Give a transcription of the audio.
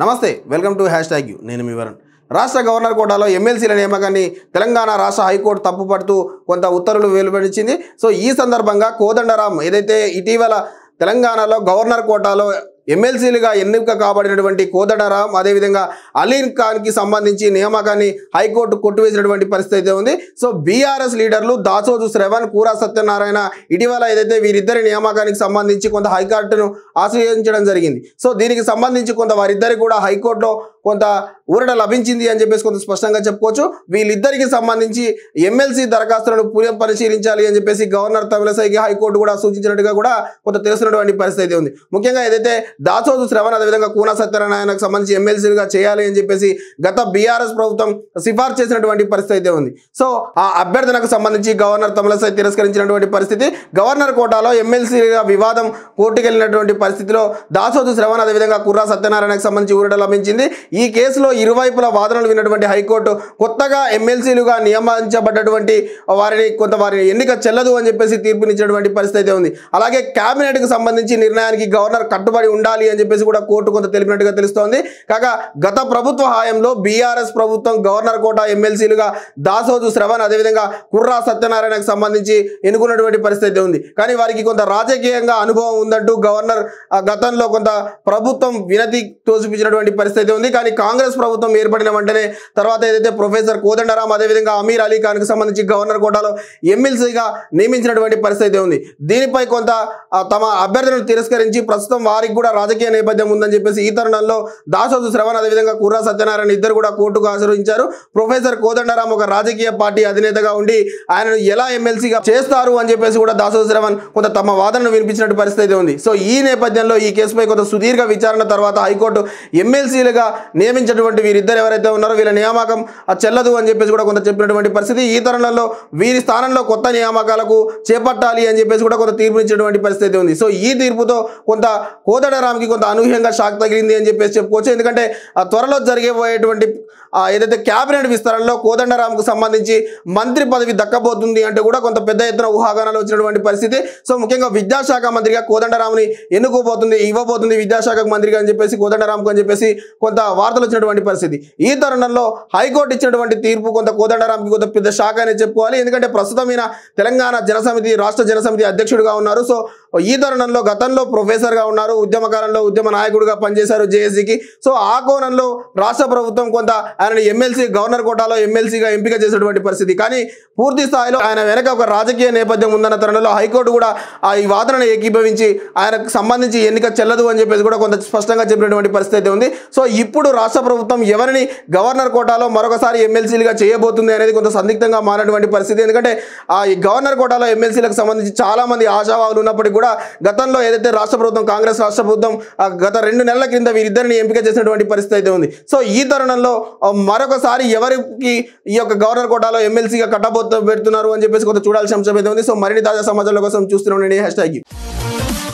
నమస్తే welcome to #you నేను మీ వరుణ్. రాష్ట్ర గవర్నర్ కోటాలో ఎమ్మెల్సీల నియామకాన్ని తెలంగాణ రాష్ట్ర హైకోర్టు తప్పుపడుతూ కొంత ఉత్తర్వులు వెలువరించింది. సో ఈ సందర్భంగా కోదండరాం ఏదైతే ఇటీవల తెలంగాణలో గవర్నర్ కోటాలో ఎమ్మెల్సీలుగా ఎన్నిక కాబడినటువంటి కోదండరాం అదేవిధంగా అలీన్ ఖాన్కి సంబంధించి నియామకాన్ని హైకోర్టు కొట్టివేసినటువంటి పరిస్థితి అయితే ఉంది. సో బీఆర్ఎస్ లీడర్లు దాసోజు శ్రవణ్, కూరా సత్యనారాయణ ఇటీవల ఏదైతే వీరిద్దరి నియామకానికి సంబంధించి కొంత హైకోర్టును ఆశ్రయించడం జరిగింది. సో దీనికి సంబంధించి కొంత వారిద్దరికి కూడా హైకోర్టులో కొంత ఊరట లభించింది అని చెప్పేసి కొంత స్పష్టంగా చెప్పుకోవచ్చు. వీళ్ళిద్దరికి సంబంధించి ఎమ్మెల్సీ దరఖాస్తులను పరిశీలించాలి అని చెప్పేసి గవర్నర్ తమిళసైకి హైకోర్టు కూడా సూచించినట్టుగా కూడా కొంత తెలుస్తున్నటువంటి పరిస్థితి ఉంది. ముఖ్యంగా ఏదైతే దాసోజు శ్రవణ్ అదేవిధంగా కూనా సత్యనారాయణకు సంబంధించి ఎమ్మెల్సీలుగా చేయాలి అని చెప్పేసి గత బీఆర్ఎస్ ప్రభుత్వం సిఫార్సు చేసినటువంటి పరిస్థితి అయితే ఉంది. సో ఆ అభ్యర్థనకు సంబంధించి గవర్నర్ తమిళసై తిరస్కరించినటువంటి పరిస్థితి. గవర్నర్ కోటాలో ఎమ్మెల్సీగా వివాదం కోర్టుకెళ్ళినటువంటి పరిస్థితిలో దాసోజు శ్రవణ్ అదేవిధంగా కూరా సత్యనారాయణకు సంబంధించి ఊరట లభించింది. ఈ కేసులో ఇరువైపుల వాదనలు విన్నటువంటి హైకోర్టు కొత్తగా ఎమ్మెల్సీలుగా నియమించబడ్డటువంటి వారిని ఎన్నిక చెల్లదు అని చెప్పేసి తీర్పునిచ్చినటువంటి పరిస్థితి అయితే ఉంది. అలాగే కేబినెట్కి సంబంధించి నిర్ణయానికి గవర్నర్ కట్టుబడి ఉండాలి అని చెప్పేసి కూడా కోర్టు కొంత తెలిపినట్టుగా తెలుస్తోంది. కాగా గత ప్రభుత్వ హాయంలో బీఆర్ఎస్ ప్రభుత్వం గవర్నర్ కోటా ఎమ్మెల్సీలుగా దాసోజు శ్రవణ్ అదేవిధంగా కుర్రా సత్యనారాయణకు సంబంధించి ఎన్నుకున్నటువంటి పరిస్థితి ఉంది. కానీ వారికి కొంత రాజకీయంగా అనుభవం ఉందంటూ గవర్నర్ గతంలో కొంత ప్రభుత్వం వినతి తోసిపించినటువంటి పరిస్థితి ఉంది. కానీ కాంగ్రెస్ ప్రభుత్వం ఏర్పడిన వెంటనే తర్వాత ఏదైతే ప్రొఫెసర్ కోదండరాం అదేవిధంగా అమీర్ అలీ ఖాన్కి సంబంధించి గవర్నర్ కోటాలో ఎమ్మెల్సీగా నియమించినటువంటి పరిస్థితి ఉంది. దీనిపై కొంత తమ అభ్యర్థులను తిరస్కరించి ప్రస్తుతం వారికి కూడా రాజకీయ నేపథ్యం ఉందని చెప్పేసి ఈ తరుణంలో దాసోజు శ్రవణ్ అదేవిధంగా కుర్రా సత్యనారాయణ ఇద్దరు కూడా కోర్టుకు ఆశ్రయించారు. ప్రొఫెసర్ కోదండరాం ఒక రాజకీయ పార్టీ అధినేతగా ఉండి ఆయనను ఎలా ఎమ్మెల్సీగా చేస్తారు అని చెప్పేసి కూడా దాసోజు శ్రవణ్ కొంత తమ వాదనను వినిపించినట్టు పరిస్థితి ఉంది. సో ఈ నేపథ్యంలో ఈ కేసుపై కొంత సుదీర్ఘ విచారణ తర్వాత హైకోర్టు ఎమ్మెల్సీలుగా నియమించినటువంటి వీరిద్దరు ఎవరైతే ఉన్నారో వీళ్ళ నియామకం చెల్లదు అని చెప్పేసి కూడా కొంత చెప్పినటువంటి పరిస్థితి. ఈ తరుణంలో వీరి స్థానంలో కొత్త నియామకాలకు చేపట్టాలి అని చెప్పేసి కూడా కొంత తీర్పునిచ్చినటువంటి పరిస్థితి ఉంది. సో ఈ తీర్పుతో కొంత కోదండరాంకి కొంత అనూహ్యంగా షాక్ తగిలింది అని చెప్పేసి చెప్పుకోవచ్చు. ఎందుకంటే త్వరలో జరిగేటువంటి ఏదైతే క్యాబినెట్ విస్తరణలో కోదండరాంకు సంబంధించి మంత్రి పదవి దక్కబోతుంది అంటే కూడా కొంత పెద్ద ఎత్తున ఊహాగానాలు వచ్చినటువంటి పరిస్థితి. సో ముఖ్యంగా విద్యాశాఖ మంత్రిగా కోదండరాంని ఇవ్వబోతుంది విద్యాశాఖ మంత్రిగా అని చెప్పేసి కోదండరాంకు అని చెప్పేసి కొంత వార్తలు వచ్చినటువంటి పరిస్థితి. ఈ తరుణంలో హైకోర్టు ఇచ్చినటువంటి తీర్పు కొంత కోదండరాంకి కొంత పెద్ద షాక్ అనేది చెప్పుకోవాలి. ఎందుకంటే ప్రస్తుతమైన తెలంగాణ జనసమితి రాష్ట్ర జనసమితి అధ్యక్షుడిగా ఉన్నారు. సో ఈ తరుణంలో గతంలో ప్రొఫెసర్గా ఉన్నారు, ఉద్యమకాలంలో ఉద్యమ నాయకుడిగా పనిచేశారు జేఏసీకి. సో ఆ కోణంలో రాష్ట్ర ప్రభుత్వం కొంత ఆయన ఎమ్మెల్సీ గవర్నర్ కోటాలో ఎమ్మెల్సీగా ఎంపిక చేసినటువంటి పరిస్థితి. కానీ పూర్తి స్థాయిలో ఆయన వెనక ఒక రాజకీయ నేపథ్యం ఉందన్న తరుణంలో హైకోర్టు కూడా ఈ వాదనను ఏకీభవించి ఆయనకు సంబంధించి ఎన్నిక చెల్లదు అని చెప్పేసి కూడా కొంత స్పష్టంగా చెప్పినటువంటి పరిస్థితి ఉంది. సో ఇప్పుడు రాష్ట్ర ప్రభుత్వం ఎవరిని గవర్నర్ కోటాలో మరొకసారి ఎమ్మెల్సీలుగా చేయబోతుంది అనేది కొంత సందిగ్ధంగా మారినటువంటి పరిస్థితి. ఎందుకంతే ఈ గవర్నర్ కోటాలో ఎమ్మెల్సీలకు సంబంధించి చాలా మంది ఆశావాహులు ఉన్నప్పటికీ కూడా గతంలో ఏదైతే రాష్ట్ర ప్రభుత్వం కాంగ్రెస్ రాష్ట్ర ప్రభుత్వం గత 2 నెలల క్రింద వీరిద్దరిని ఎంపిక చేసినటువంటి పరిస్థితి అయితే ఉంది. సో ఈ తరుణంలో మరొకసారి ఎవరికి ఈ యొక్క గవర్నర్ కోటాలో ఎమ్మెల్సీగా పెడుతున్నారు అని చెప్పేసి కొంత చూడాల్సిన అంశం అయితే ఉంది. సో మరిన్ని తాజా సమాచారాల కోసం చూస్తూనే ఉండండి #.